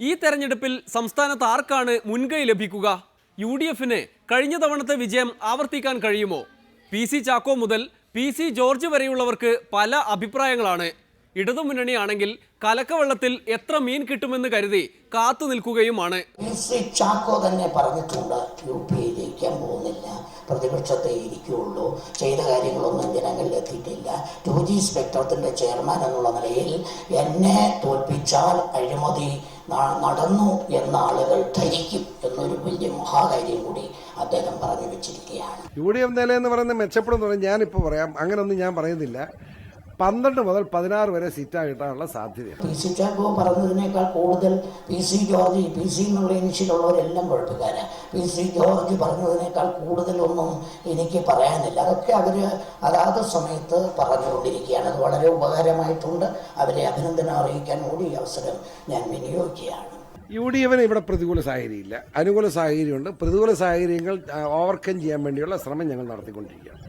ഈ തെരഞ്ഞെടുപ്പിൽ സംസ്ഥാനത്ത് ആർക്കാണ് മുൻകൈ ലഭിക്കുക? UDF-ന് കഴിഞ്ഞ തവണത്തെ വിജയം ആവർത്തിക്കാൻ കഴിയുമോ? PC ചാക്കോ മുതൽ PC ജോർജ് വരെയുള്ളവർക്ക് പല അഭിപ്രായങ്ങളാണ്. ഇടതുമുന്നണിയാണെങ്കിൽ കലക്കവെള്ളത്തിൽ എത്ര മീൻ കിട്ടുമെന്ന് കരുതി കാത്തു നിൽക്കുകയുമാണ്. PC ചാക്കോ തന്നെ പറഞ്ഞിട്ടുണ്ട്, UP ജയിക്കാൻ പോകുന്നില്ല, പ്രതിപക്ഷത്തെ ഇരിക്കുകയുള്ളൂ, ചെയ്ത കാര്യങ്ങളൊന്നും ജനങ്ങളിൽ എത്തിയിട്ടില്ല. 2G സ്പെക്ട്രത്തിൻ്റെ ചെയർമാൻ എന്നുള്ള നിലയിൽ എന്നെ തോൽപ്പിച്ചാൽ അഴിമതി നടന്നു എന്ന ആളുകൾ ധരിക്കും എന്നൊരു വലിയ മഹാകാര്യം കൂടി അദ്ദേഹം പറഞ്ഞു വെച്ചിരിക്കുകയാണ്. UDF നിലയെന്ന് പറയുന്നത് മെച്ചപ്പെടും പറഞ്ഞാൽ ഞാനിപ്പോൾ പറയാം, അങ്ങനൊന്നും ഞാൻ പറയുന്നില്ല. 12 മുതൽ 16 വരെ സീറ്റാ കിട്ടാനുള്ള സാധ്യതയാണ്. PC ചാക്കോ പറഞ്ഞതിനേക്കാൾ കൂടുതൽ PC ജോർജ്, PC എന്നുള്ള ഇനിഷ്യലുള്ളവരെല്ലാം കുഴപ്പക്കാരാണ്. PC ജോർജ് പറഞ്ഞതിനേക്കാൾ കൂടുതലൊന്നും എനിക്ക് പറയാനില്ല. അതൊക്കെ അവർ അതാത് സമയത്ത് പറഞ്ഞുകൊണ്ടിരിക്കുകയാണ്. അത് വളരെ ഉപകാരമായിട്ടുണ്ട്. അവരെ അഭിനന്ദനം അറിയിക്കാൻ കൂടി ഈ അവസരം ഞാൻ വിനിയോഗിക്കുകയാണ്. UDF-ന് ഇവിടെ പ്രതികൂല സാഹചര്യമില്ല, അനുകൂല സാഹചര്യമുണ്ട്. പ്രതികൂല സാഹചര്യങ്ങൾ ഓവർകം ചെയ്യാൻ വേണ്ടിയുള്ള ശ്രമം ഞങ്ങൾ നടത്തിക്കൊണ്ടിരിക്കുകയാണ്.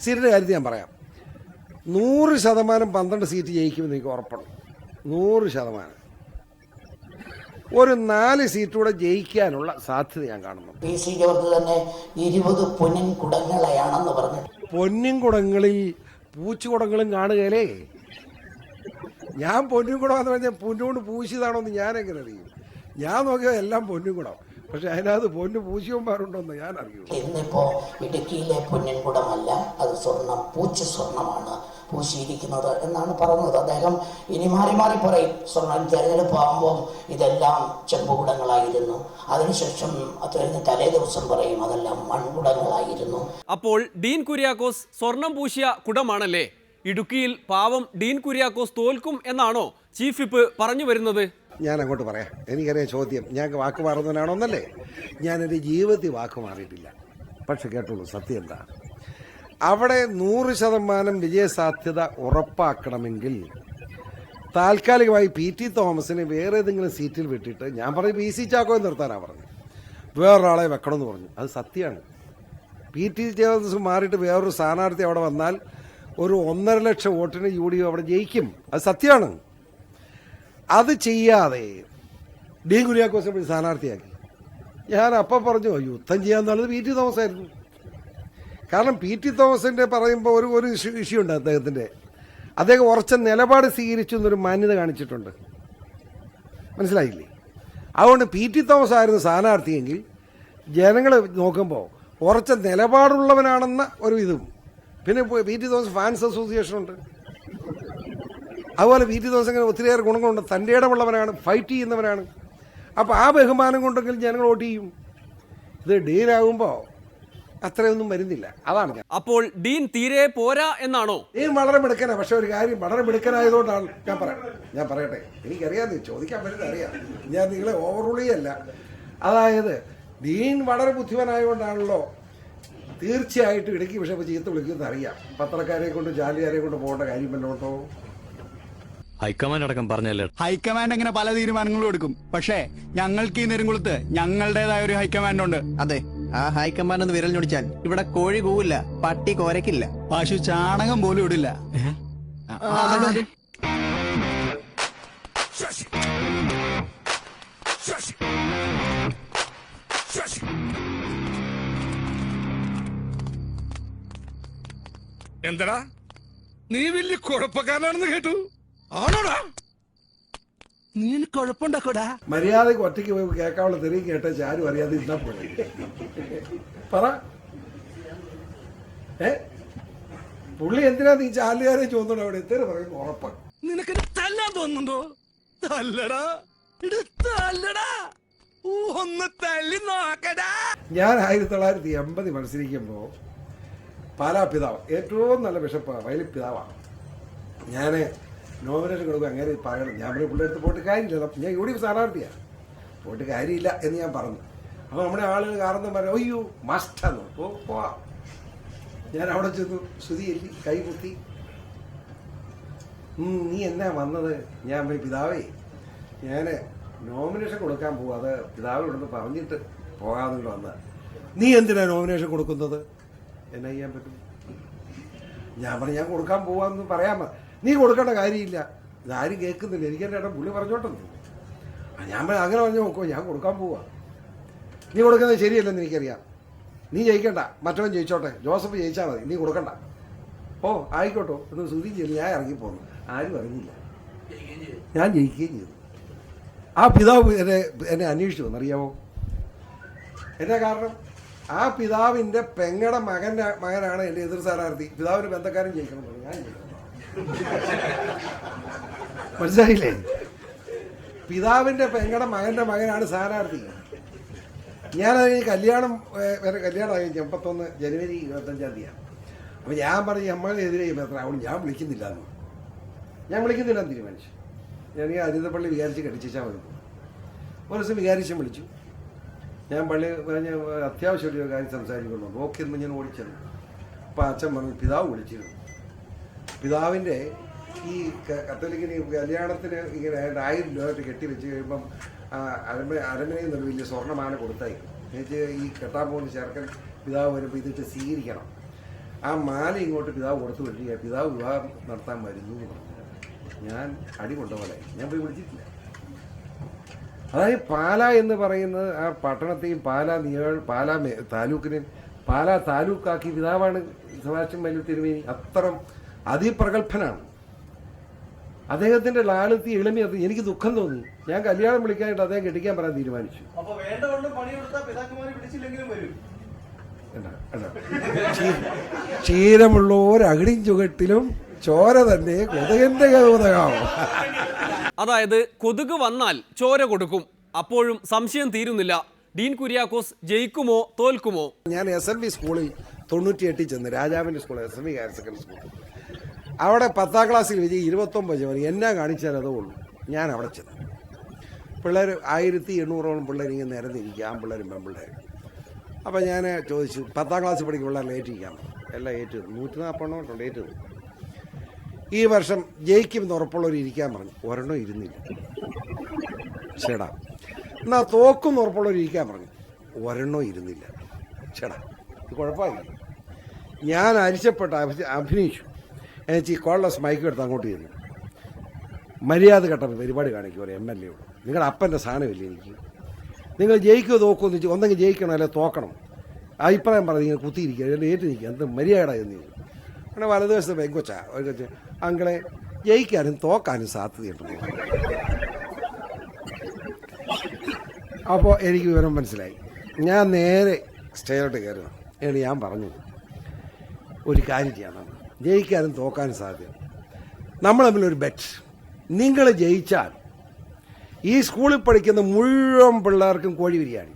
സീറ്റിൻ്റെ കാര്യത്തിൽ ഞാൻ പറയാം, 100% 12 സീറ്റ് ജയിക്കുമെന്ന് എനിക്ക് ഉറപ്പാണ്. 100%. ഒരു 4 സീറ്റൂടെ ജയിക്കാനുള്ള സാധ്യത ഞാൻ കാണുന്നു. PC ജോർജ് തന്നെ 20 പൊന്നിൻ കുടങ്ങളെയാണെന്ന് പറഞ്ഞു. പൊന്നിൻ കുടങ്ങളിൽ പൂച്ചുകുടങ്ങളും കാണുകയല്ലേ? ഞാൻ പൊന്നും കുടം എന്ന് പറഞ്ഞാൽ പൊന്നുകൊണ്ട് പൂശിയതാണോ എന്ന് ഞാനെങ്ങനെ അറിയും? ഞാൻ നോക്കിയാൽ എല്ലാം പൊന്നും കുടം, പക്ഷെ അതിനകത്ത് പൊന്നു പൂശിയന്മാരുണ്ടോന്ന് ഞാൻ അറിയൂ. ഇന്നിപ്പോ ഇടുക്കിയിലെ പൊന്നിൻ കുടമല്ല, അത് സ്വർണം, പൂച്ചു സ്വർണമാണ് പൂശിയിരിക്കുന്നത് എന്നാണ് പറഞ്ഞത് അദ്ദേഹം. ഇനി മാറി മാറി പറയും, സ്വർണ്ണം തെരഞ്ഞെടുപ്പ് ആകുമ്പോൾ ഇതെല്ലാം ചെമ്പുകുടങ്ങളായിരുന്നു, അതിനുശേഷം തലേ ദിവസം പറയും അതെല്ലാം മൺകുടങ്ങളായിരുന്നു. അപ്പോൾ ഡീൻ കുര്യാക്കോസ് സ്വർണം പൂശിയ കുടമാണല്ലേ? ഇടുക്കിയിൽ പാവം ഡീൻ കുര്യാക്കോസ് തോൽക്കും എന്നാണോ ചീഫ് വിപ്പ് പറഞ്ഞു വരുന്നത്? ഞാൻ അങ്ങോട്ട് പറയാം. എനിക്കറിയാം ചോദ്യം, ഞങ്ങൾക്ക് വാക്ക് മാറുന്നവനാണോന്നല്ലേ. ഞാൻ എൻ്റെ ജീവിതത്തിൽ വാക്ക് മാറിയിട്ടില്ല. പക്ഷെ കേട്ടോളൂ, സത്യം എന്താ, അവിടെ 100% വിജയസാധ്യത ഉറപ്പാക്കണമെങ്കിൽ താൽക്കാലികമായി PT തോമസിനെ വേറെ ഏതെങ്കിലും സീറ്റിൽ വിട്ടിട്ട്, ഞാൻ പറഞ്ഞു PC ചാക്കോയെ നിർത്താനാണ് പറഞ്ഞത്, വേറൊരാളെ വെക്കണമെന്ന് പറഞ്ഞു. അത് സത്യമാണ്. PT തോമസ് മാറിയിട്ട് വേറൊരു സ്ഥാനാർത്ഥി അവിടെ വന്നാൽ ഒരു 1.5 ലക്ഷം വോട്ടിന് UDF അവിടെ ജയിക്കും. അത് സത്യമാണ്. അത് ചെയ്യാതെ ഡീൻ കുര്യാക്കോസിനെ സ്ഥാനാർത്ഥിയാക്കി. ഞാൻ അപ്പം പറഞ്ഞു യുദ്ധം ചെയ്യാന്നുള്ളത് PT തോമസ് ആയിരുന്നു. കാരണം PT തോമസിൻ്റെ പറയുമ്പോൾ ഒരു ഇഷ്യൂ ഉണ്ട് അദ്ദേഹത്തിൻ്റെ. അദ്ദേഹം ഉറച്ച നിലപാട് സ്വീകരിച്ചു എന്നൊരു മാന്യത കാണിച്ചിട്ടുണ്ട്, മനസ്സിലായില്ലേ? അതുകൊണ്ട് PT തോമസ് ആയിരുന്നു സ്ഥാനാർത്ഥിയെങ്കിൽ ജനങ്ങൾ നോക്കുമ്പോൾ ഉറച്ച നിലപാടുള്ളവനാണെന്ന ഒരു ഇതും. പിന്നെ PT തോമസ് ഫാൻസ് അസോസിയേഷൻ ഉണ്ട്. അതുപോലെ PT തോമസ് അങ്ങനെ ഒത്തിരിയേറെ ഗുണങ്ങളുണ്ട്. തൻ്റെ ഇടമുള്ളവനാണ്, ഫൈറ്റ് ചെയ്യുന്നവനാണ്. അപ്പോൾ ആ ബഹുമാനം കൊണ്ടെങ്കിലും ജനങ്ങൾ വോട്ട് ചെയ്യും. ഇത് ഡീനാകുമ്പോൾ അത്രയൊന്നും വരുന്നില്ല. അതാണ്. അപ്പോൾ ഡീൻ തീരെ പോരാ എന്നാണോ? ഡീൻ വളരെ മിടുക്കനാണ്. പക്ഷെ ഒരു കാര്യം, വളരെ മിടുക്കനായതുകൊണ്ടാണ് ഞാൻ പറയട്ടെ, എനിക്കറിയാം, ചോദിക്കാൻ പറ്റുന്നത് അറിയാം, ഞാൻ നിങ്ങളെ ഓവർറൂൾ ചെയ്യല്ല. അതായത് ഡീൻ വളരെ ബുദ്ധിമാനായതുകൊണ്ടാണല്ലോ തീർച്ചയായിട്ടും ഇടയ്ക്ക് പക്ഷേ ചീത്ത വിളിക്കുന്നത് അറിയാം. പത്രക്കാരെ കൊണ്ട് ജാലിയാരെ കൊണ്ട് പോകേണ്ട കാര്യം വല്ലോട്ടോ? ഹൈക്കമാൻഡ് അടക്കം പറഞ്ഞല്ലേ. ഹൈക്കമാൻഡ് അങ്ങനെ പല തീരുമാനങ്ങളും എടുക്കും, പക്ഷേ ഞങ്ങൾക്ക് ഈ നെരുങ്കുളത്ത് ഞങ്ങളുടേതായ ഒരു ഹൈക്കമാൻഡ് ഉണ്ട്. അതെ, ആ ഹൈക്കമാൻഡ് ഒന്ന് വിരൽ ഞൊടിച്ചാൽ ഇവിടെ കോഴി കൂവില്ല, പട്ടി കോരക്കില്ല, പശു ചാണകം പോലും ഇടില്ല. എന്താടാ, നീ വലിയ കുഴപ്പക്കാരനാണെന്ന് കേട്ടു. ആണോടാ? നീ കുഴപ്പമുണ്ടാക്കൂടാ. മര്യാദക്ക് ഒറ്റയ്ക്ക് പോയി കേൾക്കാനുള്ള തെറി കേട്ട ആരും അറിയാതെ ഇരുന്നാ പോലെ പറ. പുള്ളി എന്തിനാ നീ ചാലുകാരെ ചോദിച്ചോണ്ട് അവിടെ എത്ര പറയുന്നു? ഉറപ്പാണ്. നിനക്ക് തല്ലാൻ തോന്നുന്നുണ്ടോ? തല്ലടാ, തല്ലടാ, ഒന്ന് തല്ലി നോക്കടാ. ഞാൻ 1980 മത്സരിക്കുമ്പോൾ പാലാ പിതാവ്, ഏറ്റവും നല്ല ബിഷപ്പാണ്, വയലിൽ പിതാവാണ്. ഞാൻ നോമിനേഷൻ കൊടുക്കും. അങ്ങനെ പറയണം, ഞാൻ പിന്നെ പുള്ളിയെടുത്ത് പോയിട്ട് കാര്യമില്ല, ഞാൻ UDF സ്ഥാനാർത്ഥിയാണ്, പോയിട്ട് കാര്യമില്ല എന്ന് ഞാൻ പറഞ്ഞു. അപ്പോൾ നമ്മുടെ ആളുകൾ കാരണം പറഞ്ഞു, അയ്യോ മസ്റ്റാന്ന് പോവാം. ഞാൻ അവിടെ ചെന്നു, ശ്രുതി എല്ലി കൈ കുത്തി, നീ എന്നാ വന്നത്? ഞാൻ പോയി, പിതാവേ ഞാൻ നോമിനേഷൻ കൊടുക്കാൻ പോവാ, അത് പിതാവിനോടൊന്ന് പറഞ്ഞിട്ട് പോകാമെന്നുകൊണ്ട് വന്നത്. നീ എന്തിനാണ് നോമിനേഷൻ കൊടുക്കുന്നത്? എന്നാ ചെയ്യാൻ പറ്റും? ഞാൻ പറഞ്ഞു, ഞാൻ കൊടുക്കാൻ പോവാന്ന് പറയാൻ. നീ കൊടുക്കേണ്ട കാര്യമില്ല, ഇതാരും കേൾക്കുന്നില്ല. എനിക്കെൻ്റെ ഏട്ടൻ പുള്ളി പറഞ്ഞോട്ടെന്ന്. ഞാൻ അങ്ങനെ പറഞ്ഞു നോക്കുമോ, ഞാൻ കൊടുക്കാൻ പോവാ. നീ കൊടുക്കുന്നത് ശരിയല്ലെന്ന് എനിക്കറിയാം. നീ ജയിക്കണ്ട, മറ്റവൻ ജയിച്ചോട്ടെ, ജോസഫ് ജയിച്ചാൽ മതി, നീ കൊടുക്കണ്ട. ഓ ആയിക്കോട്ടോ എന്ന് ശ്രുതി ചെയ്തു. ഞാൻ ഇറങ്ങിപ്പോന്നു. ആരും ഇറങ്ങിയില്ല. ഞാൻ ജയിക്കുകയും ചെയ്തു. ആ പിതാവ് എന്നെ അന്വേഷിച്ചു വന്നറിയാമോ? എന്നാ കാരണം? ആ പിതാവിൻ്റെ പെങ്ങടെ മകനാണ് എൻ്റെ എതിർ സ്ഥാനാർത്ഥി. പിതാവിന് ബന്ധക്കാരൻ ജയിക്കണം എന്ന് പറഞ്ഞു. ഞാൻ ജയിക്കണം. മനസ്സിലായില്ലേ? പിതാവിൻ്റെ പെങ്ങടെ മകനാണ് സ്ഥാനാർത്ഥി. ഞാനത് കല്യാണം കല്യാണമായി 81 ജനുവരി 25-ാം തീയതിയാണ്. അപ്പം ഞാൻ പറഞ്ഞു നമ്മളെതിരെ എത്ര അവൾ ഞാൻ വിളിക്കുന്നില്ല എന്ന്. ഞാൻ വിളിക്കുന്നില്ലെന്ന് തീരുമാനിച്ചു. ഞാൻ ഈ അരിതപ്പള്ളി വികാരിച്ച് കെട്ടിച്ചാൽ മതി. ഒരു ദിവസം വികാരിച്ചും വിളിച്ചു. ഞാൻ പള്ളി പറഞ്ഞ അത്യാവശ്യം ഒരു കാര്യം സംസാരിക്കുന്നു. നോക്കിയെന്ന് ഞാൻ ഓടിച്ചെന്നു. അപ്പം അച്ഛൻ പറഞ്ഞു പിതാവ് വിളിച്ചിരുന്നു. പിതാവിൻ്റെ ഈ കത്തോലിക്കിന് കല്യാണത്തിന് ഇങ്ങനെ 1000 രൂപ കെട്ടിവെച്ച് കഴിയുമ്പം അരമനയിൽ നിന്ന് വലിയ സ്വർണ്ണമാല കൊടുത്തയക്കും. എന്നിട്ട് ഈ കെട്ടാൻ പോകുന്ന ചേർക്കൻ പിതാവ് വരുമ്പോൾ ഇതിട്ട് സ്വീകരിക്കണം. ആ മാല ഇങ്ങോട്ട് പിതാവ് കൊടുത്തു വിട്ടില്ല. പിതാവ് വിവാഹം നടത്താൻ വരുന്നു എന്ന് പറഞ്ഞു. ഞാൻ അടി കൊണ്ടപോലെ ഞാൻ പോയി വിളിച്ചിട്ടില്ല. അതായത് പാലാ എന്ന് പറയുന്നത് ആ പട്ടണത്തെയും പാലാ താലൂക്കിനെയും പാലാ താലൂക്കാക്കി പിതാവാണ് സെബാസ്റ്റ്യൻ മൈലൂർ തിരുമേനി. അത്തരം അതിപ്രഗത്ഭനാണ്. അദ്ദേഹത്തിന്റെ ലാളിത്യ എളിമ എനിക്ക് ദുഃഖം തോന്നി. ഞാൻ കല്യാണം വിളിക്കാനായിട്ട് അദ്ദേഹം കെട്ടിക്കാൻ പറയാൻ തീരുമാനിച്ചു. ക്ഷീരമുള്ളോർ അകിടിൻ ചുകട്ടിലും ചോര തന്നെ കൊതുകന്റെ കൗതുകാവും. അതായത് കൊതുക് വന്നാൽ ചോര കൊടുക്കും. അപ്പോഴും സംശയം തീരുന്നില്ല. ഡീൻ കുര്യാക്കോസ് ജയിക്കുമോ തോൽക്കുമോ? ഞാൻ SMV സ്കൂളിൽ 98 ചെന്ന്, രാജാവിന്റെ school SMV higher secondary school. അവിടെ 10ാം ക്ലാസ്സിൽ വിജയി 29 വരെ എന്നാ കാണിച്ചാൽ അതേ ഉള്ളൂ. ഞാൻ അവിടെ ചെന്നു. പിള്ളേർ 1800ഓളം പിള്ളേർ ഇങ്ങനെ നിരന്നിരിക്കുക, ആൺപിള്ളേരും പെൺപിള്ളേരും. അപ്പം ഞാൻ ചോദിച്ചു 10ാം ക്ലാസ്സിൽ പഠിക്കുന്ന പിള്ളേർ ഏറ്റിരിക്കാം. എല്ലാം ഏറ്റ് 140 ഏറ്റ്. ഈ വർഷം ജയിക്കുമെന്ന് ഉറപ്പുള്ളവർ ഇരിക്കാൻ പറഞ്ഞു. ഒരെണ്ണം ഇരുന്നില്ല. ചേടാ എന്നാൽ തോക്കുമെന്ന് ഉറപ്പുള്ളവർ ഇരിക്കാൻ പറഞ്ഞു. ഒരെണ്ണം ഇരുന്നില്ല. ചേടാ ഇത് കുഴപ്പമില്ല. ഞാൻ അരിശപ്പെട്ട് അഭിനയിച്ചു. എനിക്ക് ഈ കോളസ് മൈക്ക് എടുത്ത് അങ്ങോട്ട് ചെന്നു. മര്യാദ കെട്ട പരിപാടി കാണിക്കും ഒരു MLA യോട്. നിങ്ങളുടെ അപ്പൻ്റെ സാധനമില്ല എനിക്ക്. നിങ്ങൾ ജയിക്കുമോ തോക്കുമോ എന്ന് വെച്ചാൽ ഒന്നെങ്കിൽ ജയിക്കണം അല്ലെ തോക്കണം. അഭിപ്രായം പറഞ്ഞ് ഇങ്ങനെ കുത്തിയിരിക്കുക, അല്ലെങ്കിൽ ഏറ്റു നിൽക്കുക. എന്ത് മര്യാദ എന്ന് ചോദിച്ചു. അങ്ങനെ വലതുവശത്ത് പെങ്കൊച്ച ഒരു കൊച്ച് അങ്ങളെ ജയിക്കാനും തോക്കാനും സാധ്യതയുണ്ടെന്ന്. അപ്പോൾ എനിക്ക് വിവരം മനസ്സിലായി. ഞാൻ നേരെ സ്റ്റേജിലോട്ട് കയറുക. എന്നിട്ട് ഞാൻ പറഞ്ഞു ഒരു കാര്യം ചെയ്യണം, ജയിക്കാനും തോക്കാനും സാധ്യത. നമ്മൾ തമ്മിലൊരു ബെറ്റ്. നിങ്ങൾ ജയിച്ചാൽ ഈ സ്കൂളിൽ പഠിക്കുന്ന മുഴുവൻ പിള്ളേർക്കും കോഴി ബിരിയാണി,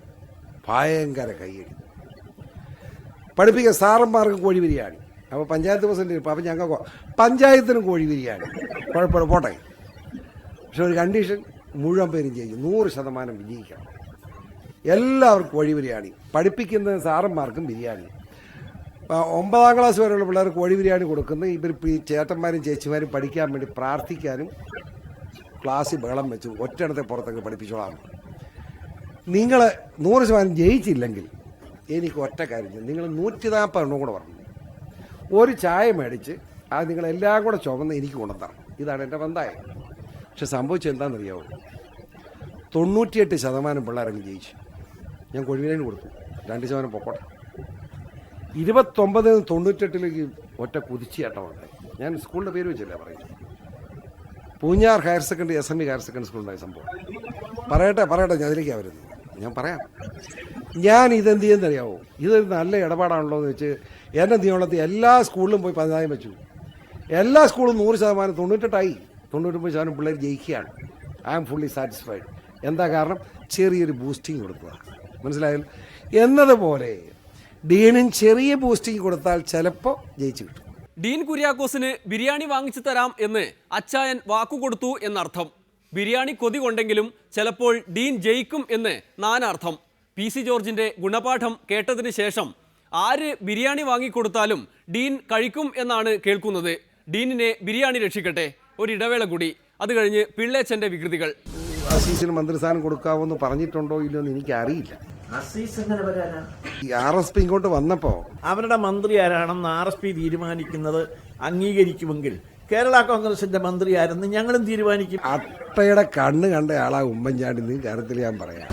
ഭയങ്കര കയ്യടി. പഠിപ്പിക്കുന്ന സാറന്മാർക്കും കോഴി ബിരിയാണി. അപ്പോൾ പഞ്ചായത്ത് പ്രസിഡന്റ് ഇപ്പം അപ്പം ഞങ്ങൾക്ക് പഞ്ചായത്തിനും കോഴി ബിരിയാണി. കുഴപ്പമില്ല പോട്ടെ. പക്ഷെ ഒരു കണ്ടീഷൻ, മുഴുവൻ പേരും ജയിക്കും, 100% വിജയിക്കണം. എല്ലാവർക്കും കോഴി ബിരിയാണി. പഠിപ്പിക്കുന്ന സാറന്മാർക്കും ബിരിയാണി. 9ാം ക്ലാസ് വരെയുള്ള പിള്ളേർക്ക് കോഴി ബിരിയാണി കൊടുക്കുന്ന ഇവർ ചേട്ടന്മാരും ചേച്ചിമാരും പഠിക്കാൻ വേണ്ടി പ്രാർത്ഥിക്കാനും ക്ലാസ്സിൽ ബഹളം വെച്ചു ഒറ്റയിടത്തെ പുറത്തൊക്കെ പഠിപ്പിച്ചോളാം. നിങ്ങൾ 100% ജയിച്ചില്ലെങ്കിൽ എനിക്ക് ഒറ്റ കാര്യം, നിങ്ങൾ 140 എണ്ണം കൂടെ പറഞ്ഞു ഒരു ചായ മേടിച്ച് അത് നിങ്ങളെല്ലാം കൂടെ ചുമന്ന് എനിക്ക് കൊണ്ടുതരണം. ഇതാണ് എൻ്റെ ബന്ധായം. പക്ഷെ സംഭവിച്ചത് എന്താണെന്നറിയാവോ? 98% പിള്ളേരങ്ങ് ജയിച്ചു. ഞാൻ കോഴി ബിരിയാണി കൊടുത്തു, 2% പൊക്കോട്ടെ. 29 98 ഒറ്റ കുതിച്ചിയാട്ടമുണ്ട്. ഞാൻ സ്കൂളിൻ്റെ പേര് വെച്ചില്ല പറയുന്നത്. Poonjar higher secondary SMV higher secondary സ്കൂളുണ്ടായ സംഭവം. പറയട്ടെ ഞാൻ അതിലേക്കാണ് വരുന്നത്. ഞാൻ പറയാം. ഞാൻ ഇതെന്ത് ചെയ്യുന്നറിയാവോ? ഇതൊരു നല്ല ഇടപാടാണല്ലോ എന്ന് വെച്ച് എൻ്റെ നിയമത്തിൽ എല്ലാ സ്കൂളിലും പോയി പതിനായം വെച്ചു. എല്ലാ സ്കൂളും 100%, 98ആയി. 99% പിള്ളേർ ജയിക്കുകയാണ്. I am fully satisfied. എന്താ കാരണം? ചെറിയൊരു ബൂസ്റ്റിംഗ് കൊടുക്കുക. മനസ്സിലായാലും എന്നതുപോലെ ഡീനും ചെറിയ ബൂസ്റ്റിംഗ് കൊടുത്താൽ ചിലപ്പോൾ ജയിച്ചു കിട്ടും. ഡീൻ കുര്യാക്കോസിന് ബിരിയാണി വാങ്ങിച്ചു തരാം എന്ന് അച്ചായൻ വാക്കുകൊടുത്തു എന്നർത്ഥം. ബിരിയാണി കൊതി കൊണ്ടെങ്കിലും ചിലപ്പോൾ ഡീൻ ജയിക്കും എന്ന് നാനാർത്ഥം. PC ജോർജിന്റെ ഗുണപാഠം കേട്ടതിന് ശേഷം ആര് ബിരിയാണി വാങ്ങിക്കൊടുത്താലും ഡീൻ കഴിക്കും എന്നാണ് കേൾക്കുന്നത്. ഡീനിനെ ബിരിയാണി രക്ഷിക്കട്ടെ. ഒരിടവേള കൂടി, അത് കഴിഞ്ഞ് പിള്ളേച്ചന്റെ വികൃതികൾ. അസീസിന് മന്ത്രിസ്ഥാനം കൊടുക്കാമെന്ന് പറഞ്ഞിട്ടുണ്ടോ ഇല്ലയോ എന്ന് എനിക്കറിയില്ല. ഈ RSP ഇങ്ങോട്ട് വന്നപ്പോൾ അവരുടെ മന്ത്രി ആരാണെന്ന് RSP തീരുമാനിക്കുന്നത് അംഗീകരിക്കുമെങ്കിൽ കേരള കോൺഗ്രസിന്റെ മന്ത്രിയായിരുന്നു ഞങ്ങളും തീരുമാനിക്കും. അട്ടയുടെ കണ്ണ് കണ്ട ആളാ ഉമ്മൻചാണ്ടി, കാര്യത്തിൽ ഞാൻ പറയാം.